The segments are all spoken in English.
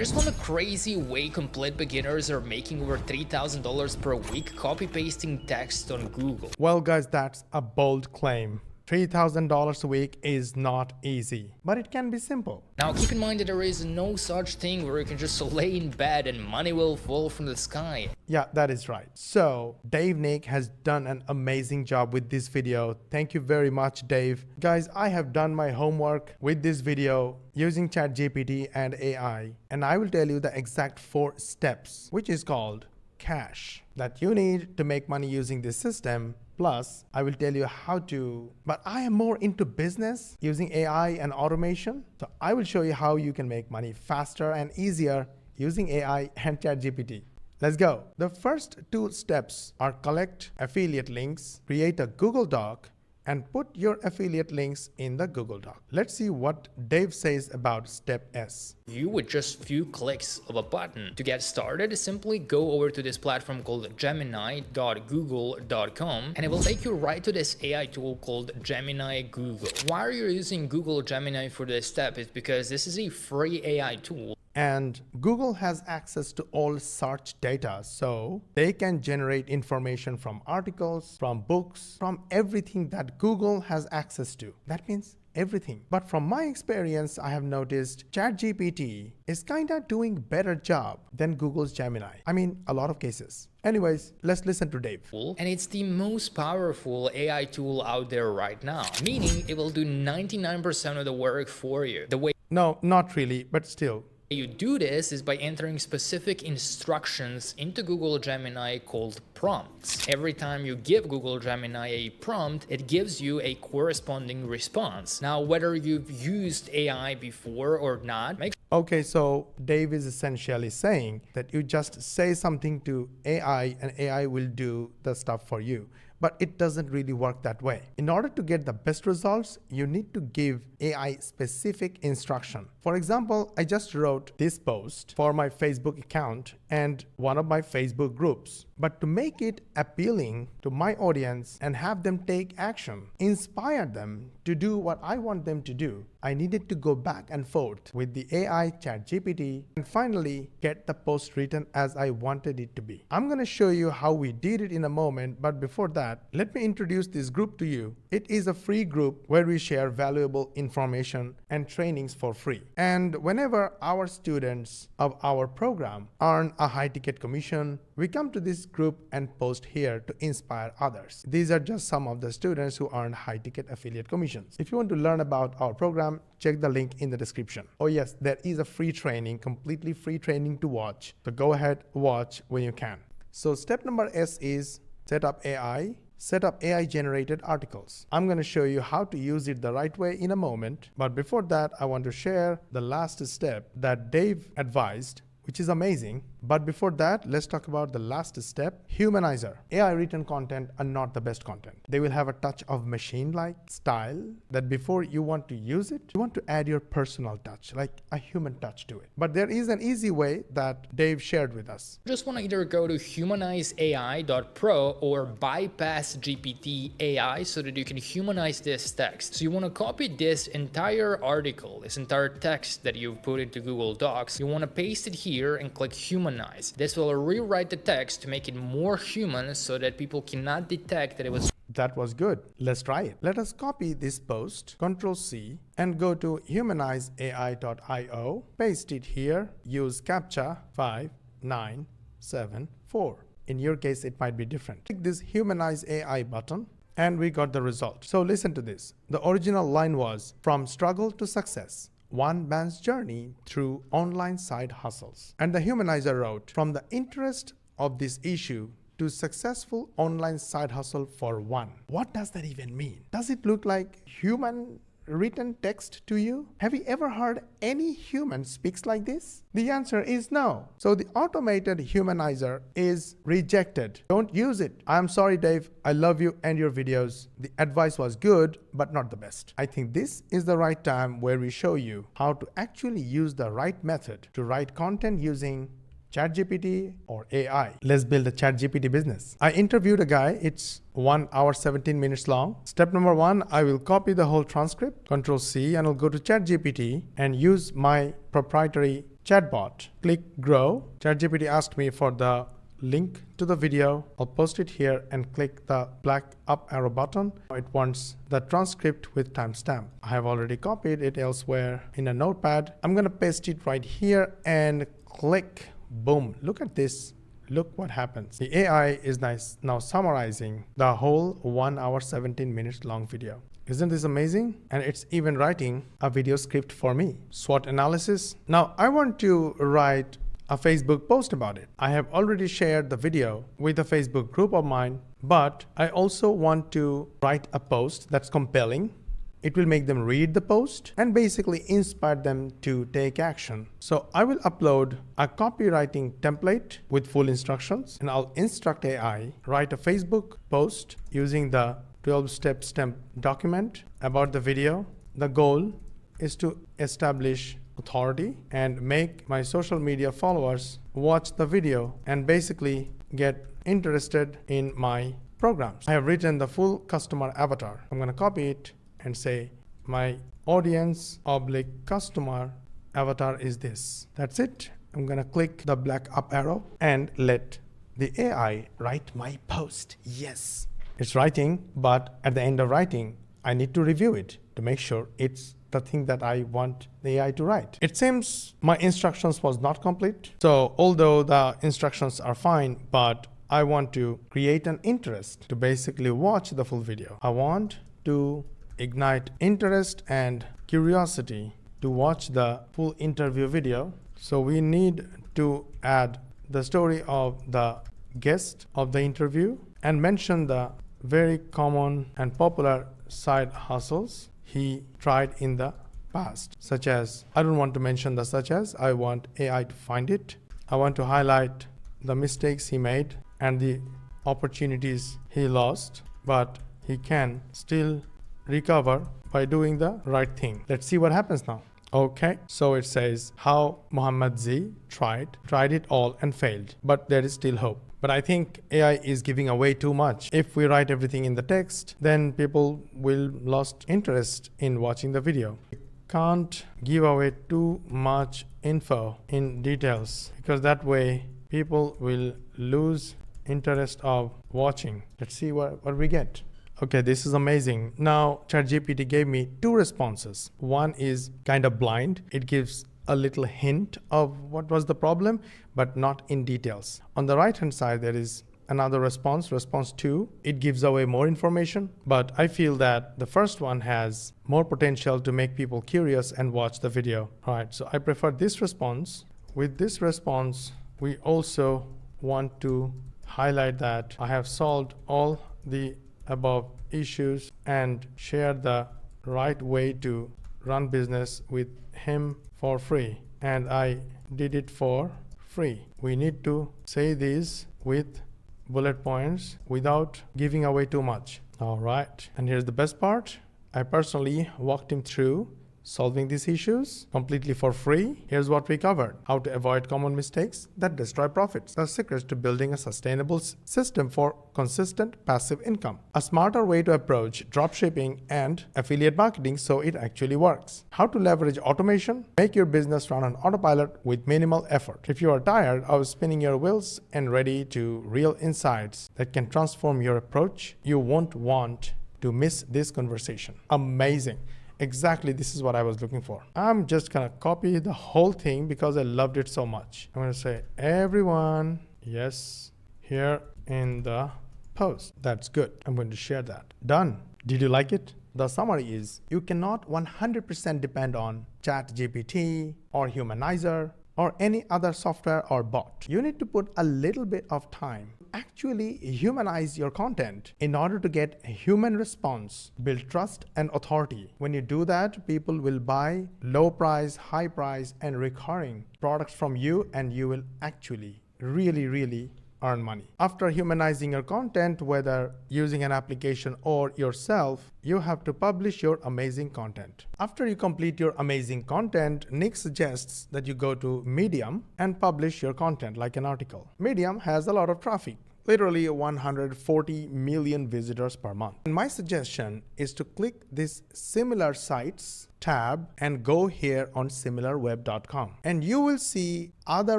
I just found a crazy way complete beginners are making over $3,000 per week copy-pasting text on Google. Well, guys, that's a bold claim. $3,000 a week is not easy, but it can be simple. Now keep in mind that there is no such thing where you can just lay in bed and money will fall from the sky. Yeah, that is right. So Dave Nick has done an amazing job with this video. Thank you very much, Dave. Guys, I have done my homework with this video using ChatGPT and AI, and I will tell you the exact 4 steps, which is called cash, that you need to make money using this system. Plus, I will tell you how to, but I am more into business using AI and automation. So I will show you how you can make money faster and easier using AI and ChatGPT. Let's go. The first 2 steps are collect affiliate links, create a Google Doc, and put your affiliate links in the Google Doc. Let's see what Dave says about step S. You with just few clicks of a button. To get started, simply go over to this platform called gemini.google.com and it will take you right to this AI tool called Gemini Google. Why are you using Google Gemini for this step? Is because this is a free AI tool. And Google has access to all search data, so they can generate information from articles, from books, from everything that Google has access to. That means everything. But from my experience, I have noticed ChatGPT is kinda doing better job than Google's Gemini. I mean, a lot of cases. Anyways, let's listen to Dave. And it's the most powerful AI tool out there right now, meaning it will do 99% of the work for you. The way No, not really, but still. you do this is by entering specific instructions into Google Gemini called prompts. Every time you give Google Gemini a prompt, it gives you a corresponding response. Now, whether you've used AI before or not, Okay, so Dave is essentially saying that you just say something to AI and AI will do the stuff for you. But it doesn't really work that way. In order to get the best results, you need to give AI specific instruction. For example, I just wrote this post for my Facebook account and one of my Facebook groups. But to make it appealing to my audience and have them take action, inspire them to do what I want them to do, I needed to go back and forth with the AI ChatGPT and finally get the post written as I wanted it to be. I'm going to show you how we did it in a moment, but before that, let me introduce this group to you. It is a free group where we share valuable information and trainings for free. And whenever our students of our program earn a high ticket commission, we come to this group and post here to inspire others. These are just some of the students who earn high ticket affiliate commissions. If you want to learn about our program, check the link in the description. Oh yes, there is a free training, completely free training to watch. So go ahead, watch when you can. So step number S is set up AI. Set up AI generated articles. I'm going to show you how to use it the right way in a moment. But before that, I want to share the last step that Dave advised, which is amazing. But before that, let's talk about the last step, humanizer. AI written content are not the best content. They will have a touch of machine-like style that before you want to use it, you want to add your personal touch, like a human touch to it. But there is an easy way that Dave shared with us. just want to either go to humanizai.pro or bypass GPT AI so that you can humanize this text. So you want to copy this entire article, this entire text that you've put into Google Docs. You want to paste it here and click humanize. This will rewrite the text to make it more human so that people cannot detect that it was. That was good. Let's try it. Let us copy this post, Ctrl+C, and go to humanizai.io. Paste it here. Use CAPTCHA 5974. In your case, it might be different. Click this Humanize AI button, and we got the result. So listen to this. The original line was, "From struggle to success, one man's journey through online side hustles." And the humanizer wrote, "From the interest of this issue to successful online side hustle for one." What does that even mean? Does it look like human written text to you? Have you ever heard any human speaks like this? The answer is no. So the automated humanizer is rejected. Don't use it. I'm sorry, Dave. I love you and your videos. The advice was good, but not the best. I think this is the right time where we show you how to actually use the right method to write content using ChatGPT or AI? Let's build a ChatGPT business. I interviewed a guy. It's 1 hour 17 minutes long. Step number 1, I will copy the whole transcript, Control C, and I'll go to ChatGPT and use my proprietary chatbot. Click grow. ChatGPT asked me for the link to the video. I'll post it here and click the black up arrow button. It wants the transcript with timestamp. I have already copied it elsewhere in a notepad. I'm going to paste it right here and click. Boom. Look at this. Look what happens. The AI is now summarizing the whole 1 hour 17 minutes long video. Isn't this amazing? And it's even writing a video script for me. SWOT analysis. Now I want to write a Facebook post about it. I have already shared the video with a Facebook group of mine, but I also want to write a post that's compelling. It will make them read the post and basically inspire them to take action. So I will upload a copywriting template with full instructions, and I'll instruct AI write a Facebook post using the 12-step STEM document about the video. The goal is to establish authority and make my social media followers watch the video and basically get interested in my programs. I have written the full customer avatar. I'm going to copy it and say my audience / customer avatar is this. That's it. I'm going to click the black up arrow and let the AI write my post. Yes, it's writing, but at the end of writing, I need to review it to make sure it's the thing that I want the AI to write. It seems my instructions was not complete. So although the instructions are fine, but I want to create an interest to basically watch the full video. I want to ignite interest and curiosity to watch the full interview video. So we need to add the story of the guest of the interview and mention the very common and popular side hustles he tried in the past, such as, I don't want to mention the such as, I want AI to find it. I want to highlight the mistakes he made and the opportunities he lost, but he can still recover by doing the right thing. Let's see what happens now. Okay, so it says how Muhammad Z tried it all and failed, but there is still hope. But I think AI is giving away too much. If we write everything in the text, then people will lost interest in watching the video. We can't give away too much info in details because that way people will lose interest of watching. Let's see what we get. Okay, this is amazing. Now ChatGPT gave me 2 responses. One is kind of blind. It gives a little hint of what was the problem, but not in details. On the right hand side, there is another response 2. It gives away more information, but I feel that the first one has more potential to make people curious and watch the video. All right, so I prefer this response. With this response, we also want to highlight that I have solved all the above issues and share the right way to run business with him for free, and I did it for free. We need to say these with bullet points without giving away too much. All right, and here's the best part. I personally walked him through solving these issues completely for free. Here's what we covered: how to avoid common mistakes that destroy profits, the secrets to building a sustainable system for consistent passive income, a smarter way to approach dropshipping and affiliate marketing so it actually works, how to leverage automation, make your business run on autopilot with minimal effort. If you are tired of spinning your wheels and ready to real insights that can transform your approach, you won't want to miss this conversation. Amazing. Exactly, this is what I was looking for. I'm just gonna copy the whole thing because I loved it so much. I'm gonna say, everyone, yes, here in the post. That's good. I'm going to share that. Done. Did you like it? The summary is, you cannot 100% depend on ChatGPT or Humanizer or any other software or bot. You need to put a little bit of time actually humanize your content in order to get a human response, build trust and authority. When you do that, people will buy low price, high price and recurring products from you, and you will actually really earn money. After humanizing your content, whether using an application or yourself, you have to publish your amazing content. After you complete your amazing content, Nick suggests that you go to Medium and publish your content like an article. Medium has a lot of traffic. Literally 140 million visitors per month. And my suggestion is to click this similar sites tab and go here on similarweb.com. And you will see other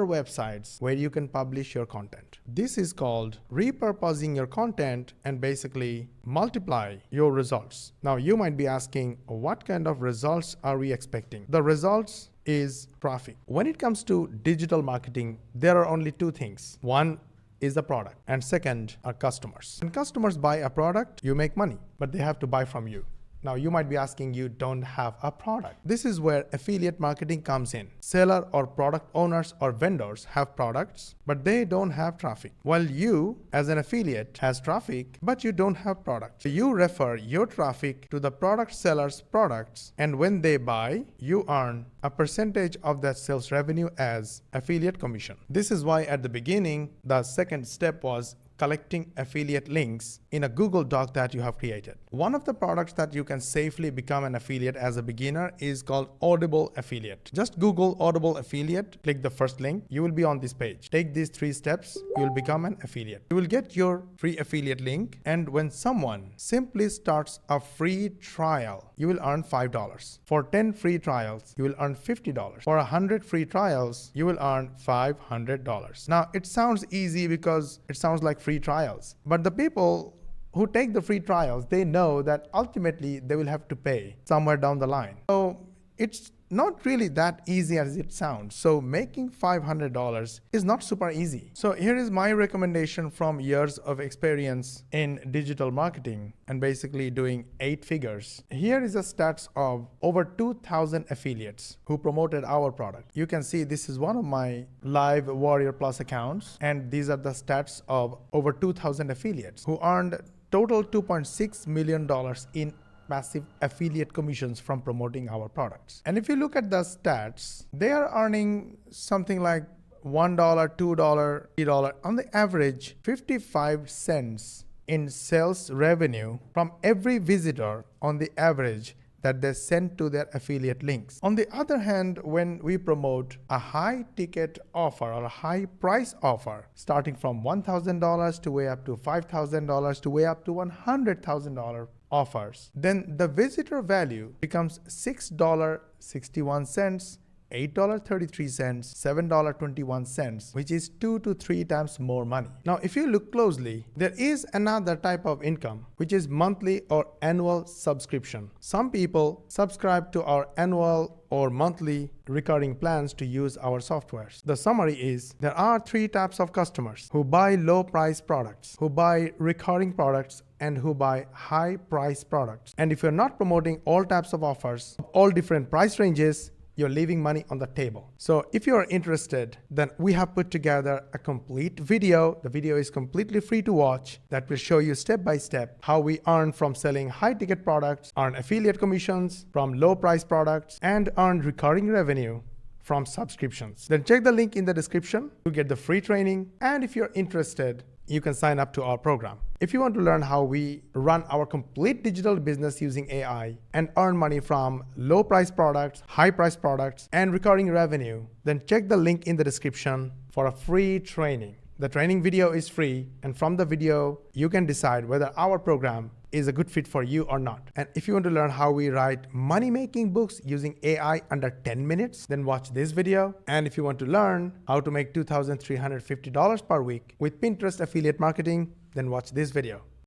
websites where you can publish your content. This is called repurposing your content and basically multiply your results. Now you might be asking, what kind of results are we expecting? The results is traffic. When it comes to digital marketing, there are only two things. One is the product, and second are customers. When customers buy a product, you make money, but they have to buy from you. Now you might be asking, you don't have a product. This is where affiliate marketing comes in. Seller or product owners or vendors have products, but they don't have traffic. While you, as an affiliate, has traffic, but you don't have product. So you refer your traffic to the product seller's products, and when they buy, you earn a percentage of that sales revenue as affiliate commission. This is why at the beginning, the second step was collecting affiliate links in a Google Doc that you have created. One of the products that you can safely become an affiliate as a beginner is called Audible Affiliate. Just Google Audible Affiliate, click the first link, you will be on this page. Take these 3 steps, you will become an affiliate. You will get your free affiliate link, and when someone simply starts a free trial, you will earn $5. For 10 free trials, you will earn $50. For 100 free trials, you will earn $500. Now, it sounds easy because it sounds like free trials, but the people who take the free trials, they know that ultimately they will have to pay somewhere down the line. So it's not really that easy as it sounds. So making $500 is not super easy. So here is my recommendation from years of experience in digital marketing and basically doing 8 figures. Here is the stats of over 2,000 affiliates who promoted our product. You can see this is one of my live Warrior Plus accounts, and these are the stats of over 2,000 affiliates who earned total $2.6 million in massive affiliate commissions from promoting our products. And if you look at the stats, they are earning something like $1, $2, $3, on the average 55 cents in sales revenue from every visitor on the average that they send to their affiliate links. On the other hand, when we promote a high ticket offer or a high price offer, starting from $1,000 to way up to $5,000 to way up to $100,000 offers, then the visitor value becomes $6.61, $8.33, $7.21, which is 2 to 3 times more money. Now, if you look closely, there is another type of income, which is monthly or annual subscription. Some people subscribe to our annual or monthly recurring plans to use our softwares. The summary is there are 3 types of customers who buy low price products, who buy recurring products, and who buy high price products. And if you're not promoting all types of offers, all different price ranges, you're leaving money on the table. So if you're interested, then we have put together a complete video. The video is completely free to watch that will show you step by step how we earn from selling high ticket products, earn affiliate commissions from low price products, and earn recurring revenue from subscriptions. Then check the link in the description to get the free training. And if you're interested, you can sign up to our program. If you want to learn how we run our complete digital business using AI and earn money from low price products, high price products, and recurring revenue, then check the link in the description for a free training. The training video is free, and from the video, you can decide whether our program is a good fit for you or not. And if you want to learn how we write money-making books using AI under 10 minutes, then watch this video. And if you want to learn how to make $2,350 per week with Pinterest affiliate marketing, then watch this video.